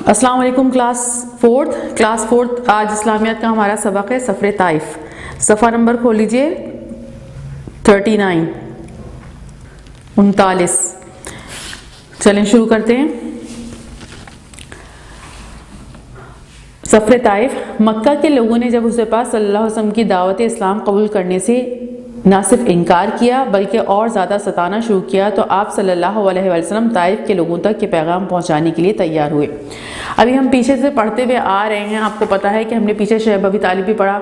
السلام علیکم class fourth آج اسلامیات کا ہمارا سبق ہے سفر طائف. صفحہ نمبر کھول لیجئے 39. چلیں شروع کرتے ہیں. سفر طائف. مکہ کے لوگوں نے جب حضور پاک صلی اللہ علیہ وسلم کی دعوت اسلام قبول کرنے سے نہ صرف انکار کیا بلکہ اور زیادہ ستانا شروع کیا تو آپ صلی اللہ علیہ وسلم طائف کے لوگوں تک یہ پیغام پہنچانے کے لیے تیار ہوئے. ابھی ہم پیچھے سے پڑھتے ہوئے آ رہے ہیں. آپ کو پتہ ہے کہ ہم نے پیچھے شعیب ابی طالب بھی پڑھا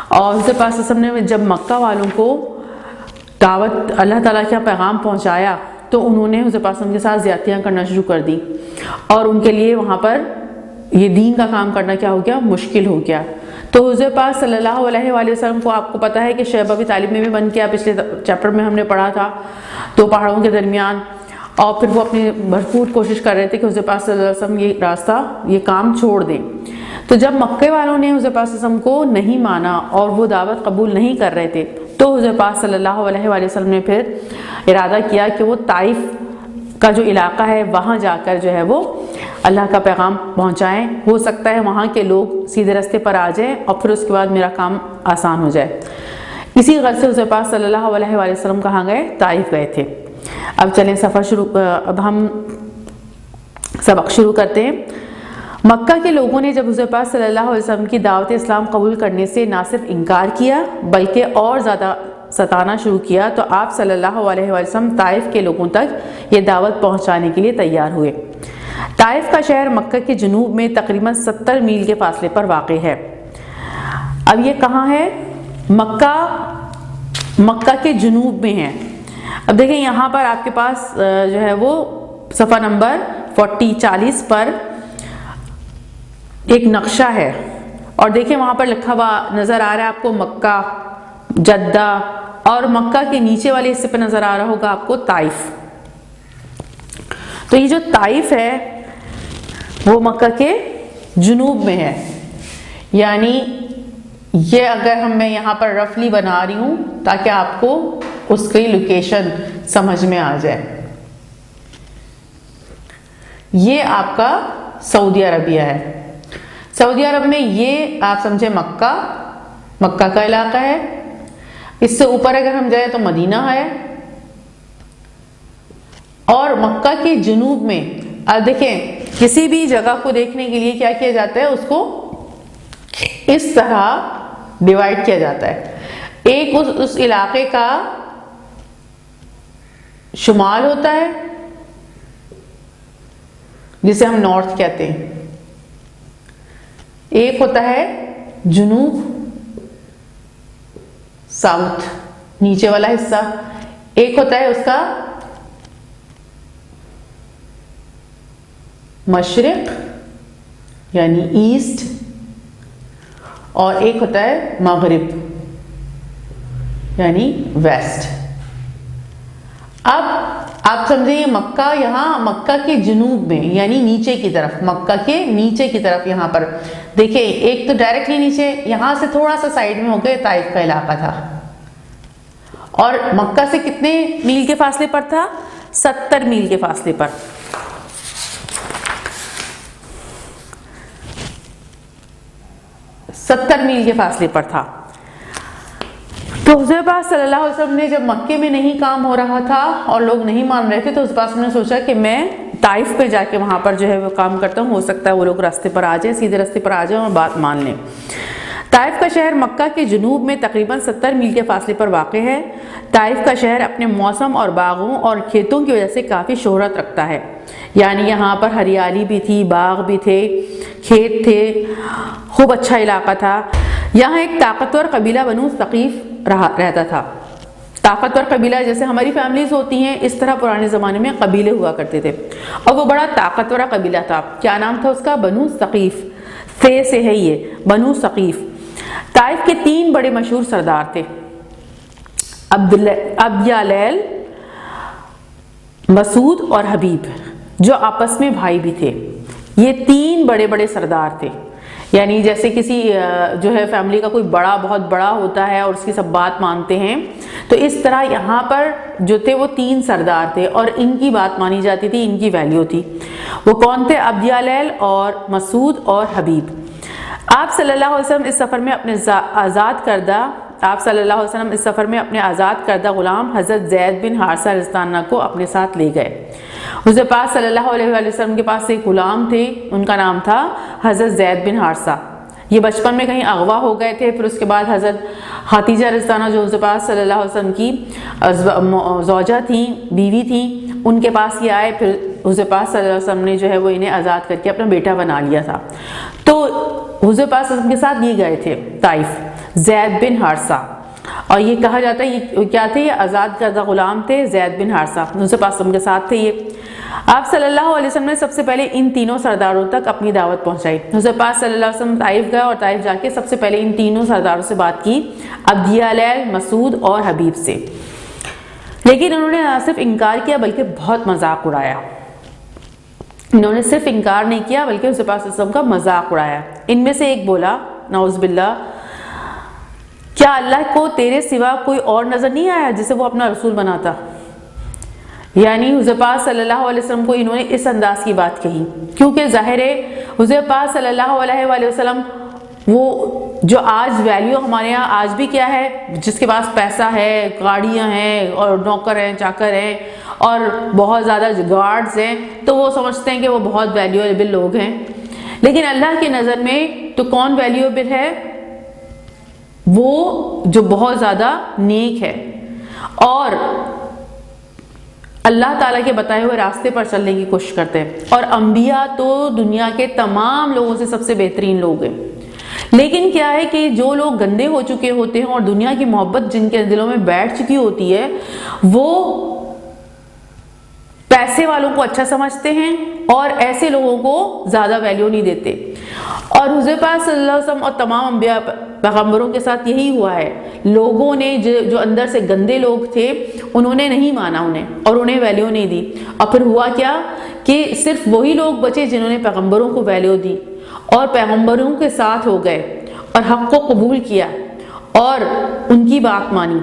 اور حضور پاک صلی اللہ علیہ وسلم نے جب مکہ والوں کو دعوت اللہ تعالیٰ کا پیغام پہنچایا تو انہوں نے حضور پاک صلی اللہ علیہ وسلم کے ساتھ زیادتیاں کرنا شروع کر دی اور ان کے لیے وہاں پر یہ دین کا کام کرنا کیا ہو گیا؟ مشکل ہو گیا. تو حضور پاک صلی اللہ علیہ وآلہ وسلم کو آپ کو پتہ ہے کہ شعیب ابی طالب میں بھی بند کیا, پچھلے چیپٹر میں ہم نے پڑھا تھا, دو پہاڑوں کے درمیان, اور پھر وہ اپنی بھرپور کوشش کر رہے تھے کہ حضور پاک صلی اللہ علیہ وسلم یہ راستہ یہ کام چھوڑ دیں. تو جب مکے والوں نے حضور پاک صلی اللہ علیہ وسلم کو نہیں مانا اور وہ دعوت قبول نہیں کر رہے تھے تو حضور پاک صلی اللہ علیہ وآلہ وسلم نے پھر ارادہ کیا کہ وہ طائف کا جو علاقہ ہے وہاں جا کر جو ہے وہ اللہ کا پیغام پہنچائیں. ہو سکتا ہے وہاں کے لوگ سیدھے راستے پر آ جائیں اور پھر اس کے بعد میرا کام آسان ہو جائے. اسی غرض سے حضور پاک صلی اللہ علیہ وآلہ وسلم کہاں گئے؟ طائف گئے تھے. اب چلیں اب ہم سبق شروع کرتے ہیں. مکہ کے لوگوں نے جب حضور پاک صلی اللہ علیہ وسلم کی دعوت اسلام قبول کرنے سے نہ صرف انکار کیا بلکہ اور زیادہ ستانا شروع کیا تو آپ صلی اللہ علیہ وسلم طائف کے لوگوں تک یہ دعوت پہنچانے کے لیے تیار ہوئے. طائف کا شہر مکہ کے جنوب میں تقریباً 70 میل کے فاصلے پر واقع ہے. اب یہ کہاں ہے؟ مکہ کے جنوب میں ہے. اب دیکھیں یہاں پر آپ کے پاس جو ہے وہ صفحہ نمبر 40 پر ایک نقشہ ہے اور دیکھیں وہاں پر لکھا ہوا نظر آ رہا ہے آپ کو مکہ, جدہ, اور مکہ کے نیچے والے حصے پہ نظر آ رہا ہوگا آپ کو طائف. تو یہ جو طائف ہے وہ مکہ کے جنوب میں ہے. یعنی یہ اگر میں یہاں پر رفلی بنا رہی ہوں تاکہ آپ کو اس کی لوکیشن سمجھ میں آ جائے. یہ آپ کا سعودی عربیہ ہے. سعودی عرب میں یہ آپ سمجھے مکہ کا علاقہ ہے. اس سے اوپر اگر ہم جائیں تو مدینہ ہے. اور مکہ کے جنوب میں اب دیکھیں کسی بھی جگہ کو دیکھنے کے لیے کیا کیا جاتا ہے, اس کو اس طرح ڈیوائیڈ کیا جاتا ہے. ایک اس علاقے کا شمال ہوتا ہے جسے ہم نارتھ کہتے ہیں, ایک ہوتا ہے جنوب ساؤتھ نیچے والا حصہ, ایک ہوتا ہے اس کا مشرق یعنی ایسٹ, اور ایک ہوتا ہے مغرب یعنی ویسٹ. اب آپ سمجھیں مکہ یہاں مکہ کے جنوب میں یعنی نیچے کی طرف, مکہ کے نیچے کی طرف یہاں پر دیکھیں ایک تو ڈائریکٹلی نیچے, یہاں سے تھوڑا سا سائیڈ میں ہو کے طائف کا علاقہ تھا اور مکہ سے کتنے میل کے فاصلے پر تھا؟ 70 میل کے فاصلے پر. 70 میل کے فاصلے پر تھا. تو حضور پاک صلی اللہ علیہ وسلم نے جب مکے میں نہیں کام ہو رہا تھا اور لوگ نہیں مان رہے تھے تو حضور پاک نے سوچا کہ میں طائف پہ جا کے وہاں پر جو ہے وہ کام کرتا ہوں, ہو سکتا ہے وہ لوگ راستے پر آ جائیں, سیدھے راستے پر آ جائیں اور بات مان لیں. طائف کا شہر مکہ کے جنوب میں تقریباً 70 میل کے فاصلے پر واقع ہے. طائف کا شہر اپنے موسم اور باغوں اور کھیتوں کی وجہ سے کافی شہرت رکھتا ہے. یعنی یہاں پر ہریالی بھی تھی, باغ بھی تھے, کھیت تھے, خوب اچھا علاقہ تھا. یہاں ایک طاقتور قبیلہ بنو ثقیف رہتا تھا. طاقتور قبیلہ جیسے ہماری فیملیز ہوتی ہیں اس طرح پرانے زمانے میں قبیلے ہوا کرتے تھے اور وہ بڑا طاقتور قبیلہ تھا. کیا نام تھا اس کا؟ بنو ثقیف. سے ہے یہ بنو ثقیف. طائف کے 3 بڑے مشہور سردار تھے, ابیالیل, مسعود اور حبیب, جو آپس میں بھائی بھی تھے. یہ 3 بڑے بڑے سردار تھے. یعنی جیسے کسی جو ہے فیملی کا کوئی بہت بڑا ہوتا ہے اور اس کی سب بات مانتے ہیں تو اس طرح یہاں پر جو تھے وہ 3 سردار تھے اور ان کی بات مانی جاتی تھی، ان کی ویلیو تھی۔ وہ کون تھے؟ ابو جہل اور مسعود اور حبیب۔ آپ صلی اللہ علیہ وسلم اس سفر میں اپنے آزاد کردہ غلام حضرت زید بن حارثہ رضی اللہ عنہ کو اپنے ساتھ لے گئے۔ حضور پاک صلی اللہ علیہ وآلہ وسلم کے پاس ایک غلام تھے، ان کا نام تھا حضرت زید بن حارثہ۔ یہ بچپن میں کہیں اغوا ہو گئے تھے، پھر اس کے بعد حضرت خدیجہ رضی اللہ عنہ جو حضور پاک صلی اللہ علیہ وسلم کی زوجہ تھیں، بیوی تھیں، ان کے پاس یہ آئے، پھر حضور پاک صلی اللہ علیہ وسلم نے جو ہے وہ انہیں آزاد کر کے اپنا بیٹا بنا لیا تھا۔ تو حضور پاک صلی اللہ علیہ وسلم کے ساتھ یہ گئے تھے طائف، زید بن حارثہ، اور یہ کہا جاتا ہے یہ کیا تھے؟ یہ آزاد کردہ غلام تھے، زید بن حارثہ، حضور پاک صلی اللہ علیہ وسلم کے ساتھ تھے یہ۔ آپ صلی اللہ علیہ وسلم نے سب سے پہلے ان تینوں سرداروں تک اپنی دعوت پہنچائی۔ حضور پاک صلی اللہ علیہ وسلم طائف گئے اور طائف جا کے سب سے پہلے ان تینوں سرداروں سے بات کی، ابو جہل، مسعود اور حبیب سے، لیکن انہوں نے نہ صرف انکار کیا بلکہ بہت مذاق اڑایا۔ انہوں نے صرف انکار نہیں کیا بلکہ حضور پاک صلی اللہ علیہ وسلم کا مذاق اڑایا۔ ان میں سے ایک بولا، نعوذ باللہ، کیا اللہ کو تیرے سوا کوئی اور نظر نہیں آیا جسے وہ اپنا رسول بناتا؟ یعنی حضور پاک صلی اللہ علیہ وسلم کو انہوں نے اس انداز کی بات کہی، کیونکہ ظاہر ہے حضور پاک صلی اللہ علیہ وآلہ وسلم وہ جو آج ویلیو ہمارے یہاں آج بھی کیا ہے، جس کے پاس پیسہ ہے، گاڑیاں ہیں اور نوکر ہیں، چاکر ہیں اور بہت زیادہ گارڈز ہیں، تو وہ سمجھتے ہیں کہ وہ بہت ویلیویبل لوگ ہیں، لیکن اللہ کی نظر میں تو کون ویلیویبل ہے؟ وہ جو بہت زیادہ نیک ہے اور اللہ تعالیٰ کے بتائے ہوئے راستے پر چلنے کی کوشش کرتے ہیں۔ اور انبیاء تو دنیا کے تمام لوگوں سے سب سے بہترین لوگ ہیں، لیکن کیا ہے کہ جو لوگ گندے ہو چکے ہوتے ہیں اور دنیا کی محبت جن کے دلوں میں بیٹھ چکی ہوتی ہے، وہ پیسے والوں کو اچھا سمجھتے ہیں اور ایسے لوگوں کو زیادہ ویلیو نہیں دیتے۔ اور حضور پاک صلی اللہ علیہ وسلم اور تمام انبیاء پیغمبروں کے ساتھ یہی ہوا ہے، لوگوں نے جو اندر سے گندے لوگ تھے انہوں نے نہیں مانا انہیں اور انہیں ویلیو نہیں دی، اور پھر ہوا کیا کہ صرف وہی لوگ بچے جنہوں نے پیغمبروں کو ویلیو دی اور پیغمبروں کے ساتھ ہو گئے اور حق کو قبول کیا اور ان کی بات مانی،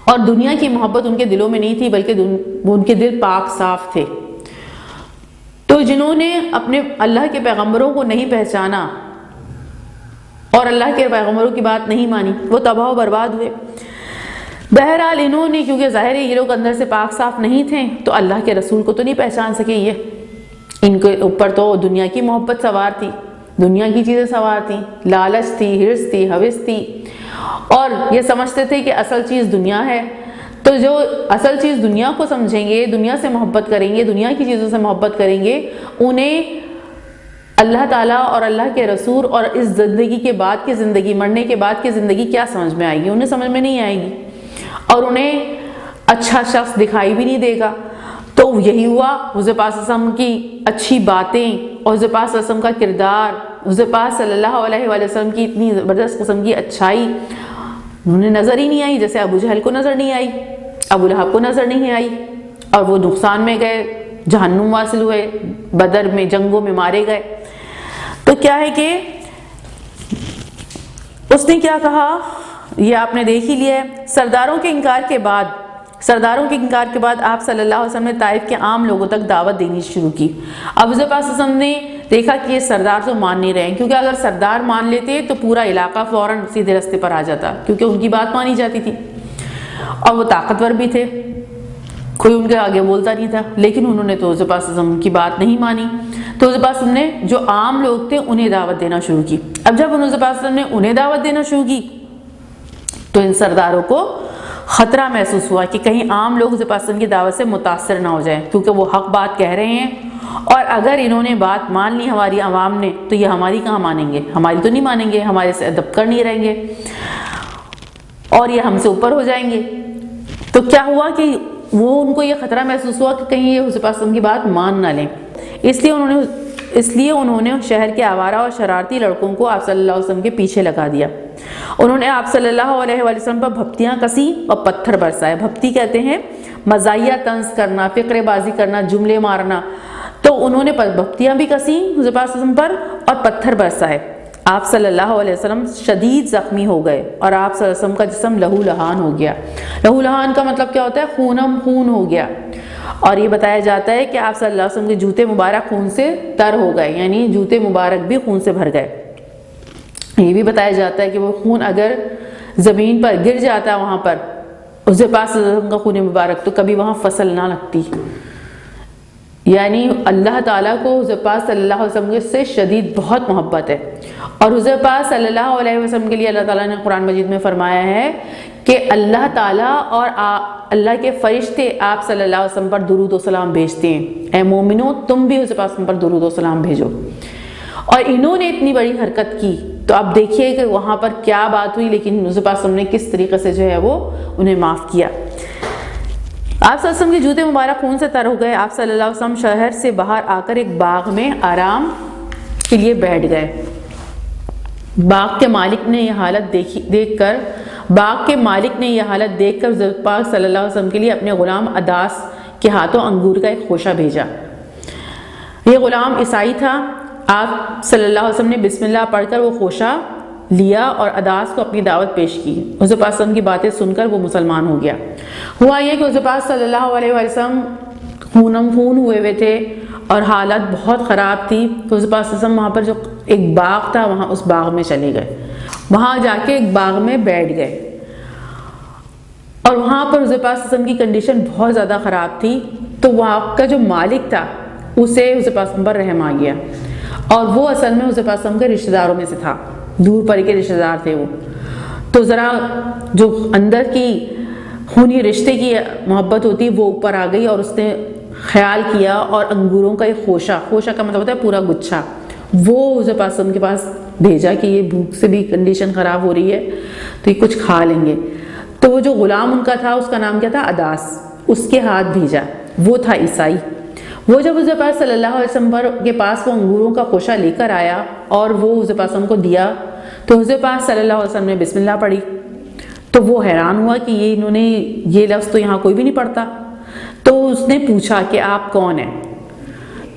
اور دنیا کی محبت ان کے دلوں میں نہیں تھی بلکہ ان کے دل پاک صاف تھے۔ تو جنہوں نے اپنے اللہ کے پیغمبروں کو نہیں پہچانا اور اللہ کے پیغمبروں کی بات نہیں مانی، وہ تباہ و برباد ہوئے۔ بہرحال انہوں نے، کیونکہ ظاہر ہے یہ لوگ اندر سے پاک صاف نہیں تھے، تو اللہ کے رسول کو تو نہیں پہچان سکے، یہ ان کے اوپر تو دنیا کی محبت سوار تھی، دنیا کی چیزیں سوار تھیں، لالچ تھی، ہرس تھی، ہوس تھی، اور یہ سمجھتے تھے کہ اصل چیز دنیا ہے۔ تو جو اصل چیز دنیا کو سمجھیں گے، دنیا سے محبت کریں گے، دنیا کی چیزوں سے محبت کریں گے، انہیں اللہ تعالیٰ اور اللہ کے رسول اور اس زندگی کے بعد کی زندگی، مرنے کے بعد کی زندگی کیا سمجھ میں آئے گی؟ انہیں سمجھ میں نہیں آئے گی اور انہیں اچھا شخص دکھائی بھی نہیں دے گا۔ تو یہی ہوا، حضور پاک صلی اللہ علیہ وسلم کی اچھی باتیں اور حضور پاک صلی اللہ علیہ وسلم کا کردار، حضور پاک صلی اللہ علیہ وآلہ وسلم کی اتنی زبردست قسم کی اچھائی انہیں نظر ہی نہیں آئی، جیسے ابو جہل کو نظر نہیں آئی، ابو لہب کو نظر نہیں آئی، اور وہ نقصان میں گئے، جہنم واصل ہوئے، بدر میں جنگوں میں مارے گئے۔ تو کیا ہے کہ اس نے کیا کہا، یہ آپ نے دیکھ ہی لیا ہے۔ سرداروں کے انکار کے بعد آپ صلی اللہ علیہ وسلم نے طائف کے عام لوگوں تک دعوت دینی شروع کی۔ اب حضور پاک صلی اللہ علیہ وسلم نے دیکھا کہ یہ سردار تو مان نہیں رہے ہیں، کیونکہ اگر سردار مان لیتے تو پورا علاقہ فوراً سیدھے رستے پر آ جاتا، کیونکہ ان کی بات مانی جاتی تھی اور وہ طاقتور بھی تھے، کوئی ان کے آگے بولتا نہیں تھا، لیکن انہوں نے تو حضور پاک صلی اللہ علیہ وسلم کی بات نہیں مانی۔ تو حضور پاک صلی اللہ علیہ وسلم نے جو عام لوگ تھے انہیں دعوت دینا شروع کی۔ اب جب حضور پاک صلی اللہ علیہ وسلم نے انہیں دعوت دینا شروع کی تو ان سرداروں کو خطرہ محسوس ہوا کہ کہیں عام لوگ حضور پاک صلی اللہ علیہ وسلم کی دعوت سے متاثر نہ ہو جائیں، کیونکہ وہ حق بات کہہ رہے ہیں، اور اگر انہوں نے بات مان لی ہماری عوام نے تو یہ ہماری کہاں مانیں گے، ہماری تو نہیں مانیں گے، ہمارے سے ادب کر نہیں رہیں گے اور یہ ہم سے اوپر ہو جائیں گے۔ تو کیا ہوا کہ وہ ان کو یہ خطرہ محسوس ہوا کہ کہیں یہ حضور پاک صلی اللہ علیہ وسلم کی بات مان نہ لیں، اس لیے انہوں نے شہر کے آوارہ اور شرارتی لڑکوں کو آپ صلی اللہ علیہ وسلم کے پیچھے لگا دیا۔ انہوں نے آپ صلی اللہ علیہ وسلم پر بھپتیاں کسی اور پتھر برسائے۔ بھپتی کہتے ہیں مزاحیہ طنز کرنا، فقرے بازی کرنا، جملے مارنا۔ تو انہوں نے بھپتیاں بھی کسی حضور پاک صلی اللہ علیہ وسلم پر اور پتھر برسائے۔ آپ صلی اللہ علیہ وسلم شدید زخمی ہو گئے اور آپ صلی اللہ علیہ وسلم کا جسم لہو لہان ہو گیا۔ لہو لہان کا مطلب کیا ہوتا ہے؟ خونم خون ہو گیا۔ اور یہ بتایا جاتا ہے کہ آپ صلی اللہ علیہ وسلم کے جوتے مبارک خون سے تر ہو گئے، یعنی جوتے مبارک بھی خون سے بھر گئے۔ یہ بھی بتایا جاتا ہے کہ وہ خون اگر زمین پر گر جاتا وہاں پر حضور پاک صلی اللہ علیہ وسلم کا خون مبارک تو کبھی وہاں فصل نہ لگتی۔ یعنی اللہ تعالیٰ کو حضور پاک صلی اللہ علیہ وسلم سے شدید بہت محبت ہے، اور حضور پاک صلی اللہ علیہ وسلم کے لیے اللہ تعالیٰ نے قرآن مجید میں فرمایا ہے کہ اللہ تعالیٰ اور اللہ کے فرشتے آپ صلی اللہ علیہ وسلم پر درود و سلام بھیجتے ہیں۔ اے مومنو تم بھی حضور پاک صلی اللہ علیہ وسلم پر درود و سلام بھیجو۔ اور انہوں نے اتنی بڑی حرکت کی تو آپ دیکھیے کہ وہاں پر کیا بات ہوئی، لیکن حضور پاک صلی اللہ علیہ وسلم نے کس طریقے سے جو ہے وہ انہیں معاف کیا۔ آپ صلی اللہ علیہ وسلم کے جوتے مبارک خون سے تر ہو گئے۔ آپ صلی اللہ علیہ وسلم شہر سے باہر آ کر ایک باغ میں آرام کے لیے بیٹھ گئے۔ باغ کے مالک نے یہ حالت دیکھ کر حضور پاک صلی اللہ علیہ وسلم کے لیے اپنے غلام اداس کے ہاتھوں انگور کا ایک خوشہ بھیجا۔ یہ غلام عیسائی تھا۔ آپ صلی اللہ علیہ وسلم نے بسم اللہ پڑھ کر وہ خوشہ لیا اور اداس کو اپنی دعوت پیش کی۔ حضور پاک صلی اللہ علیہ وسلم کی باتیں سن کر وہ مسلمان ہو گیا۔ ہوا یہ کہ حضور پاک صلی اللہ علیہ وسلم خونم خون ہوئے تھے اور حالت بہت خراب تھی، تو حضور پاک صلی اللہ علیہ وسلم وہاں پر جو ایک باغ تھا وہاں اس باغ میں چلے گئے، وہاں جا کے ایک باغ میں بیٹھ گئے، اور وہاں پر حضور پاک صلی اللہ علیہ وسلم کی کنڈیشن بہت زیادہ خراب تھی، تو وہاں کا جو مالک تھا اسے حضور پاک صلی اللہ علیہ وسلم پر رحم آ گیا، اور وہ اصل میں حضور پاک صلی اللہ علیہ وسلم کے رشتہ داروں میں سے تھا، دور پر کے رشتہ دار تھے وہ، تو ذرا جو اندر کی خونی رشتے کی محبت ہوتی وہ اوپر آ گئی، اور اس نے خیال کیا اور انگوروں کا ایک خوشہ کا مطلب ہوتا ہے پورا گچھا، وہ حضور پاک صلی اللہ علیہ وسلم کے پاس بھیجا کہ یہ بھوک سے بھی کنڈیشن خراب ہو رہی ہے تو یہ کچھ کھا لیں گے۔ تو وہ جو غلام ان کا تھا اس کا نام کیا تھا؟ اداس، اس کے ہاتھ بھیجا، وہ تھا عیسائی۔ وہ جب حضور پاک صلی اللہ علیہ وسلم کے پاس وہ انگوروں کا خوشہ لے کر آیا اور وہ حضور پاک صلی اللہ علیہ وسلم کو دیا، تو حضور پاک صلی اللہ علیہ وسلم نے بسم اللہ پڑھی، تو وہ حیران ہوا کہ انہوں نے یہ لفظ تو یہاں کوئی بھی نہیں پڑھتا، تو اس نے پوچھا کہ آپ کون ہیں؟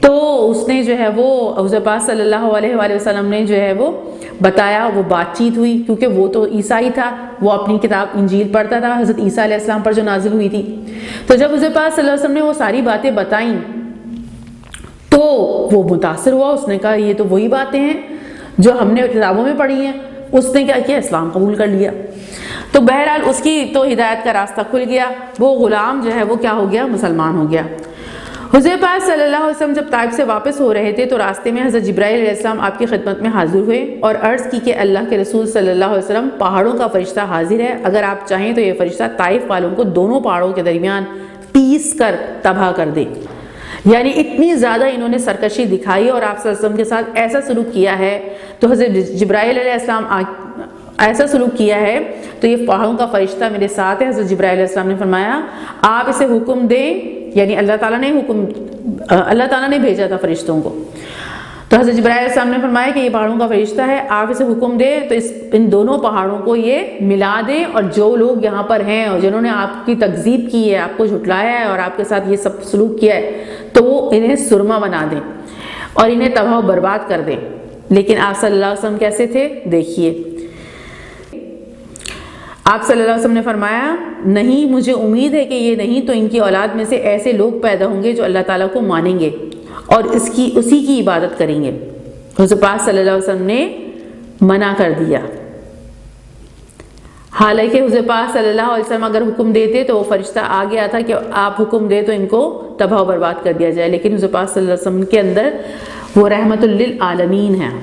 تو اس نے جو ہے وہ حضور پاک صلی اللہ علیہ وآلہ وسلم نے جو ہے وہ بتایا، وہ بات چیت ہوئی، کیونکہ وہ تو عیسائی تھا، وہ اپنی کتاب انجیل پڑھتا تھا حضرت عیسیٰ علیہ السلام پر جو نازل ہوئی تھی۔ تو جب حضور پاک صلی اللہ علیہ وسلم نے وہ ساری باتیں بتائیں تو وہ متاثر ہوا، اس نے کہا یہ تو وہی باتیں ہیں جو ہم نے کتابوں میں پڑھی ہیں۔ اس نے کیا کیا؟ اسلام قبول کر لیا۔ تو بہرحال اس کی تو ہدایت کا راستہ کھل گیا، وہ غلام جو ہے وہ کیا ہو گیا؟ مسلمان ہو گیا۔ حضور پاک صلی اللہ علیہ وسلم جب طائف سے واپس ہو رہے تھے تو راستے میں حضرت جبرائیل علیہ السلام آپ کی خدمت میں حاضر ہوئے اور عرض کی کہ اللہ کے رسول صلی اللہ علیہ وسلم پہاڑوں کا فرشتہ حاضر ہے، اگر آپ چاہیں تو یہ فرشتہ طائف والوں کو دونوں پہاڑوں کے درمیان پیس کر تباہ کر دے۔ یعنی اتنی زیادہ انہوں نے سرکشی دکھائی اور آپ صلی اللہ علیہ وسلم کے ساتھ ایسا سلوک کیا ہے، تو حضرت جبرائیل علیہ السلام ایسا سلوک کیا ہے تو یہ پہاڑوں کا فرشتہ میرے ساتھ ہے۔ حضرت جبرائیل علیہ السلام نے فرمایا آپ اسے حکم دیں، یعنی اللہ تعالیٰ نے بھیجا تھا فرشتوں کو، تو حضرت جبرائیل علیہ السلام نے فرمایا کہ یہ پہاڑوں کا فرشتہ ہے، آپ اسے حکم دیں تو ان دونوں پہاڑوں کو یہ ملا دیں، اور جو لوگ یہاں پر ہیں اور جنہوں نے آپ کی تکذیب کی ہے، آپ کو جھٹلایا ہے اور آپ کے ساتھ یہ سب سلوک کیا ہے، تو وہ انہیں سرما بنا دیں اور انہیں تباہ و برباد کر دیں۔ لیکن آپ صلی اللہ علیہ وسلم کیسے تھے دیکھیے، آپ صلی اللہ علیہ وسلم نے فرمایا نہیں، مجھے امید ہے کہ یہ نہیں تو ان کی اولاد میں سے ایسے لوگ پیدا ہوں گے جو اللہ تعالیٰ کو مانیں گے اور اسی کی عبادت کریں گے۔ حضور پاک صلی اللہ علیہ وسلم نے منع کر دیا، حالانکہ حضور پاک صلی اللہ علیہ وسلم اگر حکم دیتے تو وہ فرشتہ آ گیا تھا کہ آپ حکم دے تو ان کو تباہ و برباد کر دیا جائے، لیکن حضور پاک صلی اللہ علیہ وسلم کے اندر وہ رحمت للعالمین ہے۔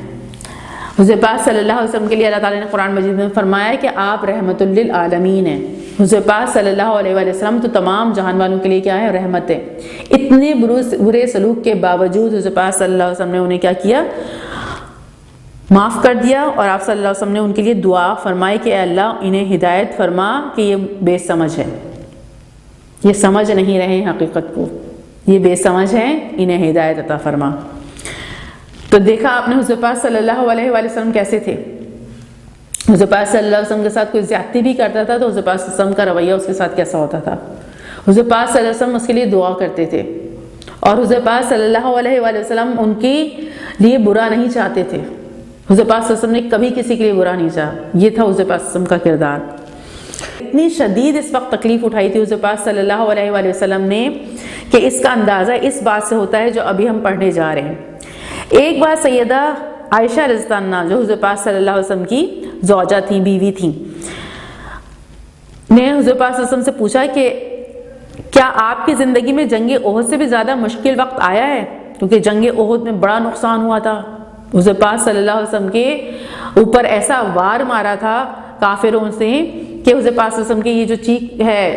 حضور پاک صلی اللہ علیہ وسلم کے لیے اللہ تعالیٰ نے قرآن مجید میں فرمایا کہ آپ رحمت للعالمین ہیں۔ حضور پاک صلی اللہ علیہ وسلم تو تمام جہان والوں کے لیے کیا ہے؟ رحمت ہے۔ اتنے برے سلوک کے باوجود حضور پاک صلی اللہ علیہ وسلم نے انہیں کیا کیا؟ معاف کر دیا، اور آپ صلی اللہ علیہ وسلم نے ان کے لیے دعا فرمائی کہ اے اللہ انہیں ہدایت فرما کہ یہ بے سمجھ ہے، یہ سمجھ نہیں رہے حقیقت کو، یہ بے سمجھ ہیں، انہیں ہدایت عطا فرما۔ تو دیکھا آپ نے حضور پاک صلی اللہ علیہ وسلم کیسے تھے۔ حضور پاک صلی اللہ علیہ وسلم کے ساتھ کوئی زیادتی بھی کرتا تھا تو حضور پاک صلی اللہ علیہ وسلم کا رویہ اس کے ساتھ کیسا ہوتا تھا؟ حضور پاک صلی اللہ علیہ وسلم اس کے لیے دعا کرتے تھے، اور حضور پاک صلی اللہ علیہ وسلم ان کے لیے برا نہیں چاہتے تھے، حضرت پاک صلی اللہ علیہ وسلم نے کبھی کسی کے لیے برا نہیں چاہا. یہ تھا حضرت پاک صلی اللہ علیہ وسلم کا کردار. اتنی شدید اس وقت تکلیف اٹھائی تھی حضرت پاک صلی اللہ علیہ وآلہ وسلم نے کہ اس کا اندازہ اس بات سے ہوتا ہے جو ابھی ہم پڑھنے جا رہے ہیں. ایک بار سیدہ عائشہ رضی اللہ عنہا جو حضرت پاک صلی اللہ علیہ وسلم کی زوجہ تھیں، بیوی تھیں، نے حضرت پاک صلی اللہ علیہ وسلم سے پوچھا کہ کیا آپ کی زندگی میں جنگ احد سے بھی زیادہ مشکل وقت آیا ہے؟ کیونکہ جنگ احد میں بڑا نقصان ہوا تھا. حضرت پاک صلی اللہ علیہ وسلم کے اوپر ایسا وار مارا تھا کافروں سے کہ حضرت پاک صلی اللہ علیہ وسلم کی یہ جو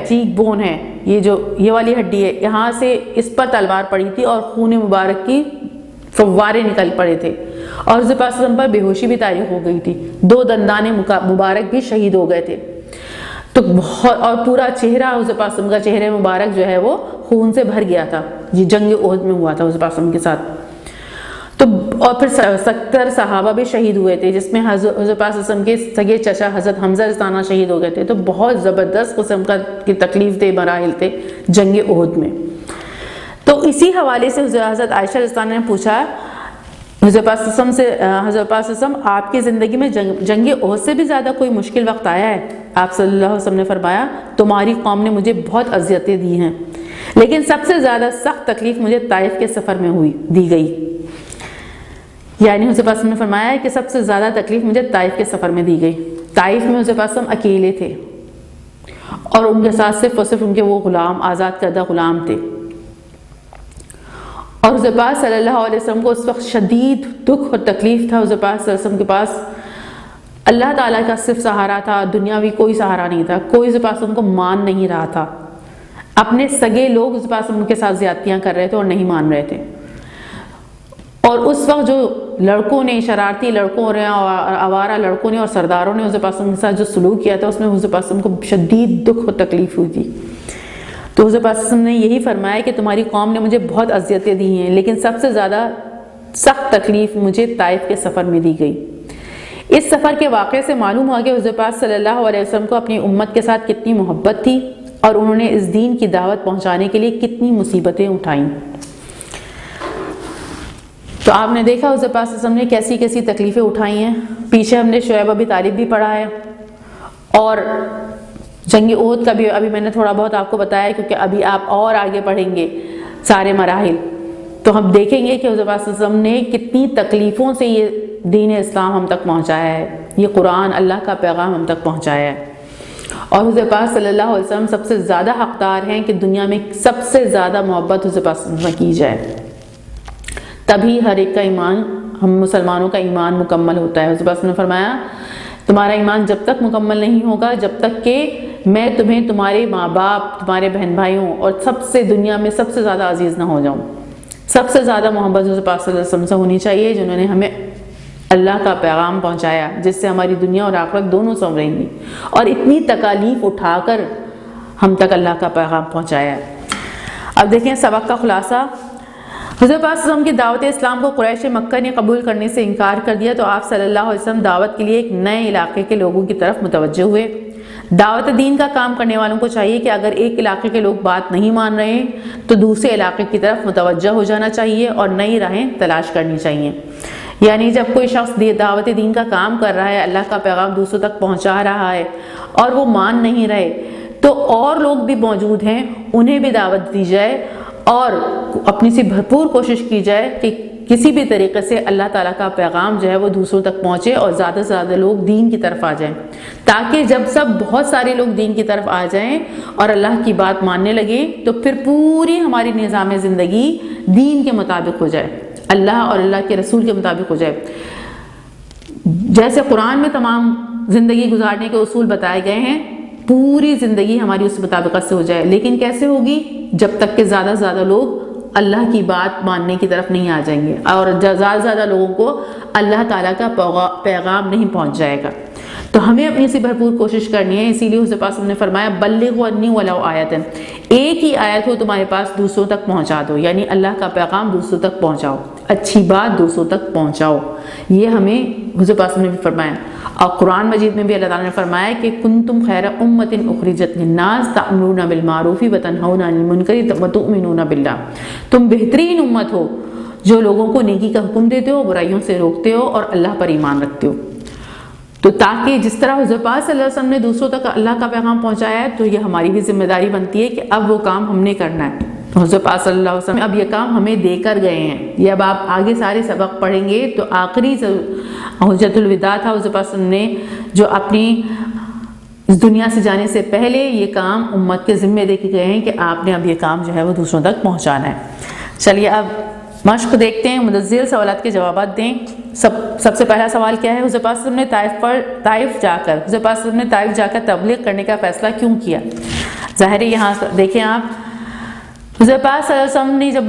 چیک بون ہے، یہ والی ہڈی ہے، یہاں سے اس پر تلوار پڑی تھی اور خون مبارک کی فوارے نکل پڑے تھے، اور حضرت پاک صلی اللہ علیہ وسلم پر بے ہوشی بھی طاری ہو گئی تھی. 2 دندان مبارک بھی شہید ہو گئے تھے. تو بہت، اور پورا چہرہ حضرت پاک صلی اللہ علیہ وسلم کا چہرہ مبارک جو ہے وہ خون سے بھر گیا تھا. یہ جنگ احد میں ہوا تھا حضرت پاک صلی اللہ علیہ وسلم کے ساتھ. تو اور پھر 70 صحابہ بھی شہید ہوئے تھے، جس میں حضرت پاک صلی اللہ علیہ وسلم کے سگے چچا حضرت حمزہ رضی اللہ عنہ شہید ہو گئے تھے. تو بہت زبردست قسم کی تکلیف تھے، مراحل تھے جنگ احد میں. تو اسی حوالے سے حضرت عائشہ رضی اللہ عنہا نے پوچھا حضرت پاک صلی اللہ علیہ وسلم سے، حضرت پاک صلی اللہ علیہ وسلم آپ کی زندگی میں جنگ احد سے بھی زیادہ کوئی مشکل وقت آیا ہے؟ آپ صلی اللہ علیہ وسلم نے فرمایا تمہاری قوم نے مجھے بہت اذیتیں دی ہیں، لیکن سب سے زیادہ سخت تکلیف مجھے طائف کے سفر میں دی گئی. یعنی حضرت پاک صلی اللہ علیہ وسلم نے فرمایا کہ سب سے زیادہ تکلیف مجھے طائف کے سفر میں دی گئی. طائف میں حضرت پاک صلی اللہ علیہ وسلم اکیلے تھے اور ان کے ساتھ صرف اور صرف ان کے وہ غلام، آزاد کردہ غلام تھے. اور حضرت پاک صلی اللہ علیہ وسلم کو اس وقت شدید دکھ اور تکلیف تھا. حضرت پاک صلی اللہ علیہ وسلم کے پاس اللہ تعالیٰ کا صرف سہارا تھا، دنیاوی کوئی سہارا نہیں تھا. کوئی حضرت پاک صلی اللہ علیہ وسلم کو مان نہیں رہا تھا. اپنے سگے لوگ حضرت پاک صلی اللہ علیہ وسلم کے ساتھ زیادتیاں کر رہے تھے اور نہیں مان رہے تھے. اور اس وقت جو لڑکوں نے، شرارتی لڑکوں اور آوارہ لڑکوں نے اور سرداروں نے حضرت پاک صلی اللہ علیہ وسلم کے ساتھ جو سلوک کیا تھا، اس میں حضرت پاک صلی اللہ علیہ وسلم کو شدید دکھ اور تکلیف ہوئی تھی. تو حضرت پاک صلی اللہ علیہ وسلم نے یہی فرمایا کہ تمہاری قوم نے مجھے بہت اذیتیں دی ہیں، لیکن سب سے زیادہ سخت تکلیف مجھے طائف کے سفر میں دی گئی. اس سفر کے واقعے سے معلوم ہوا کہ حضرت پاک صلی اللہ علیہ وسلم کو اپنی امت کے ساتھ کتنی محبت تھی اور انہوں نے اس دین کی دعوت پہنچانے کے لیے کتنی مصیبتیں اٹھائیں. تو آپ نے دیکھا حضرت پاک صلی اللہ علیہ وسلم نے کیسی کیسی تکلیفیں اٹھائی ہیں. پیچھے ہم نے شعیب ابی طالب بھی پڑھا ہے، اور جنگ احد کا بھی ابھی میں نے تھوڑا بہت آپ کو بتایا، کیونکہ ابھی آپ اور آگے پڑھیں گے سارے مراحل تو ہم دیکھیں گے کہ حضرت پاک صلی اللہ علیہ وسلم نے کتنی تکلیفوں سے یہ دین اسلام ہم تک پہنچایا ہے، یہ قرآن اللہ کا پیغام ہم تک پہنچایا ہے. اور حضرت پاک صلی اللہ علیہ وسلم سب سے زیادہ حقدار ہیں کہ دنیا میں سب سے زیادہ محبت حضرت پاک صلی اللہ علیہ وسلم کی جائے، تبھی ہر ایک کا ایمان، ہم مسلمانوں کا ایمان مکمل ہوتا ہے. حضرت پاک صلی اللہ علیہ وسلم نے فرمایا تمہارا ایمان جب تک مکمل نہیں ہوگا جب تک کہ میں تمہیں تمہارے ماں باپ، تمہارے بہن بھائیوں اور سب سے دنیا میں سب سے زیادہ عزیز نہ ہو جاؤں. سب سے زیادہ محبت حضرت پاک صلی اللہ علیہ وسلم سے ہونی چاہیے، جنہوں نے ہمیں اللہ کا پیغام پہنچایا جس سے ہماری دنیا اور آخرت دونوں سنوریں گی، اور اتنی تکالیف اٹھا کر ہم تک اللہ کا پیغام پہنچایا ہے. اب دیکھیں سبق کا خلاصہ. حضرت پاک صلی اللہ علیہ وسلم کی دعوت اسلام کو قریش مکہ نے قبول کرنے سے انکار کر دیا، تو آپ صلی اللہ علیہ وسلم دعوت کے لیے ایک نئے علاقے کے لوگوں کی طرف متوجہ ہوئے. دعوت دین کا کام کرنے والوں کو چاہیے کہ اگر ایک علاقے کے لوگ بات نہیں مان رہے ہیں تو دوسرے علاقے کی طرف متوجہ ہو جانا چاہیے اور نئی راہیں تلاش کرنی چاہیے. یعنی جب کوئی شخص دعوت دین کا کام کر رہا ہے، اللہ کا پیغام دوسروں تک پہنچا رہا ہے اور وہ مان نہیں رہے، تو اور لوگ بھی موجود ہیں، انہیں بھی دعوت دی جائے اور اپنی سی بھرپور کوشش کی جائے کہ کسی بھی طریقے سے اللہ تعالیٰ کا پیغام جو ہے وہ دوسروں تک پہنچے اور زیادہ سے زیادہ لوگ دین کی طرف آ جائیں، تاکہ جب بہت سارے لوگ دین کی طرف آ جائیں اور اللہ کی بات ماننے لگیں تو پھر پوری ہماری نظام زندگی دین کے مطابق ہو جائے، اللہ اور اللہ کے رسول کے مطابق ہو جائے. جیسے قرآن میں تمام زندگی گزارنے کے اصول بتائے گئے ہیں، پوری زندگی ہماری اس مطابقت سے ہو جائے. لیکن کیسے ہوگی؟ جب تک کہ زیادہ سے زیادہ لوگ اللہ کی بات ماننے کی طرف نہیں آ جائیں گے اور زیادہ سے زیادہ لوگوں کو اللہ تعالیٰ کا پیغام نہیں پہنچ جائے گا. تو ہمیں اپنی سے بھرپور کوشش کرنی ہے. اسی لیے حضرت پاک نے فرمایا بلغوا انی ولو آیۃ، ایک ہی آیت ہو تمہارے پاس دوسروں تک پہنچا دو، یعنی اللہ کا پیغام دوسروں تک پہنچاؤ، اچھی بات دوسروں تک پہنچاؤ. یہ ہمیں حضرت پاک نے بھی فرمایا. اور قرآن مجید میں بھی اللہ تعالیٰ نے فرمایا کہ کنتم خیر امۃ اخرجت للناس تأمرون بالمعروف وتنہون عن المنکر وتؤمنون باللہ، تم بہترین امت ہو جو لوگوں کو نیکی کا حکم دیتے ہو، برائیوں سے روکتے ہو اور اللہ پر ایمان رکھتے ہو۔ تو تاکہ جس طرح حضور پاک صلی اللہ علیہ وسلم نے دوسروں تک اللہ کا پیغام پہنچایا ہے، تو یہ ہماری بھی ذمہ داری بنتی ہے کہ اب وہ کام ہم نے کرنا ہے۔ حضور پاک صلی اللہ علیہ وسلم اب یہ کام ہمیں دے کر گئے ہیں۔ یہ اب آپ آگے سارے سبق پڑھیں گے تو آخری حجۃ الوداع تھا حضور پاک صلی اللہ علیہ وسلم نے جو اپنی اس دنیا سے جانے سے پہلے یہ کام امت کے ذمے دے کے گئے ہیں کہ آپ نے اب یہ کام جو ہے وہ دوسروں تک پہنچانا ہے۔ چلیے اب مشق دیکھتے ہیں، متزل سوالات کے جوابات دیں۔ سب سے پہلا سوال کیا ہے؟ حضور پاک صلی اللہ علیہ وسلم نے طائف جا کر طائف جا کر تبلیغ کرنے کا فیصلہ کیوں کیا؟ ظاہر ہے یہاں دیکھیں آپ، حضور پاک صلی اللہ علیہ وسلم نے جب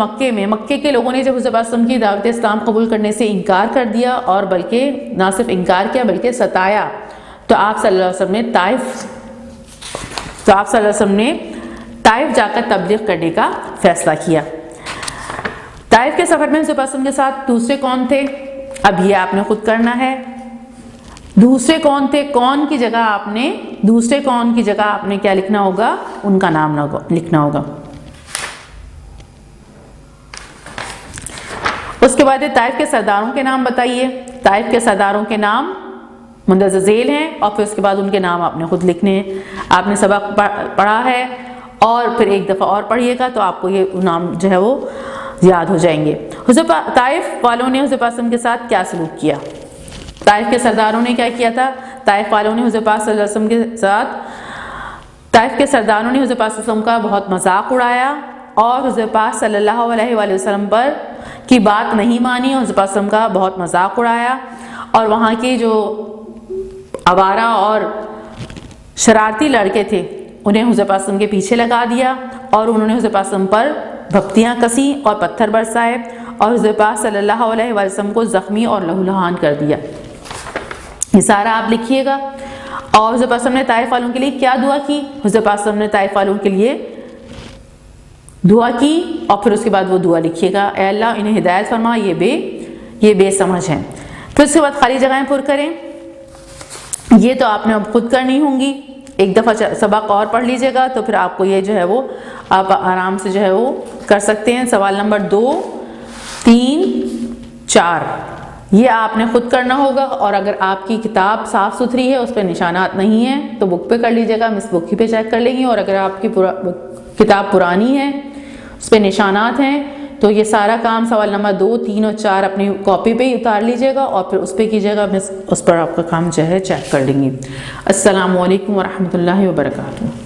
مکے کے لوگوں نے جب حضور پاک صلی اللہ علیہ وسلم کی دعوت اسلام قبول کرنے سے انکار کر دیا اور بلکہ نہ صرف انکار کیا بلکہ ستایا، تو آپ صلی اللہ علیہ وسلم نے طائف جا کر تبلیغ کرنے کا فیصلہ کیا۔ طائف کے سفر میں حضور پاک صلی اللہ علیہ وسلم کے ساتھ دوسرے کون تھے؟ اب یہ آپ نے خود کرنا ہے۔ دوسرے کون تھے؟ دوسرے کون کی جگہ آپ نے کیا لکھنا ہوگا؟ ان کا نام لکھنا ہوگا۔ اس کے بعد طائف کے سرداروں کے نام بتائیے۔ طائف کے سرداروں کے نام مندرجہ ذیل ہیں اور پھر اس کے بعد ان کے نام آپ نے خود لکھنے ہیں۔ آپ نے سبق پڑھا ہے اور پھر ایک دفعہ اور پڑھیے گا تو آپ کو یہ نام جو ہے وہ یاد ہو جائیں گے۔ طائف والوں نے حضور پاک صلی اللہ علیہ وسلم کے ساتھ کیا سلوک کیا؟ طائف کے سرداروں نے کیا کیا تھا؟ طائف والوں نے حضور پاک صلی اللہ علیہ وسلم کے ساتھ طائف کے سرداروں نے حضور پاک صلی اللہ علیہ وسلم کا بہت مذاق اڑایا اور حضور پاک صلی اللہ علیہ وآلہ وسلم پر کی بات نہیں مانی، حضور پاک صلی اللہ علیہ وسلم کا بہت مذاق اڑایا اور وہاں کے جو آوارہ اور شرارتی لڑکے تھے انہیں حضور پاک صلی اللہ علیہ وسلم کے پیچھے لگا دیا اور انہوں نے حضور پاک صلی اللہ علیہ وسلم پر بھپتیاں کسیں اور پتھر برسائے اور حضور پاک صلی اللہ علیہ وآلہ وسلم کو زخمی اور لہولہان کر دیا۔ یہ سارا آپ لکھیے گا۔ اور حضور پاک صلی اللہ علیہ وسلم نے طائف والوں کے لیے کیا دعا کی؟ حضور پاک صلی اللہ علیہ وسلم نے طائف والوں کے لیے دعا کی اور پھر اس کے بعد وہ دعا لکھیے گا، اے اللہ انہیں ہدایت فرما، یہ بے سمجھ ہیں۔ پھر اس کے بعد خالی جگہیں پر کریں۔ یہ تو آپ نے اب خود کرنی ہوں گی، ایک دفعہ سبق اور پڑھ لیجئے گا تو پھر آپ کو یہ جو ہے وہ آپ آرام سے جو ہے وہ کر سکتے ہیں۔ سوال نمبر 2، 3، 4 یہ آپ نے خود کرنا ہوگا، اور اگر آپ کی کتاب صاف ستھری ہے اس پہ نشانات نہیں ہیں تو بک پہ کر لیجئے گا، مس بک ہی پہ چیک کر لیں گی، اور اگر آپ کی کتاب پرانی ہے اس پہ نشانات ہیں تو یہ سارا کام سوال نمبر 2، 3 اور 4 اپنی کاپی پہ ہی اتار لیجئے گا اور پھر اس پہ کیجئے گا، اس پر آپ کا کام جو ہے چیک کر لیں گی۔ السلام علیکم ورحمۃ اللہ وبرکاتہ۔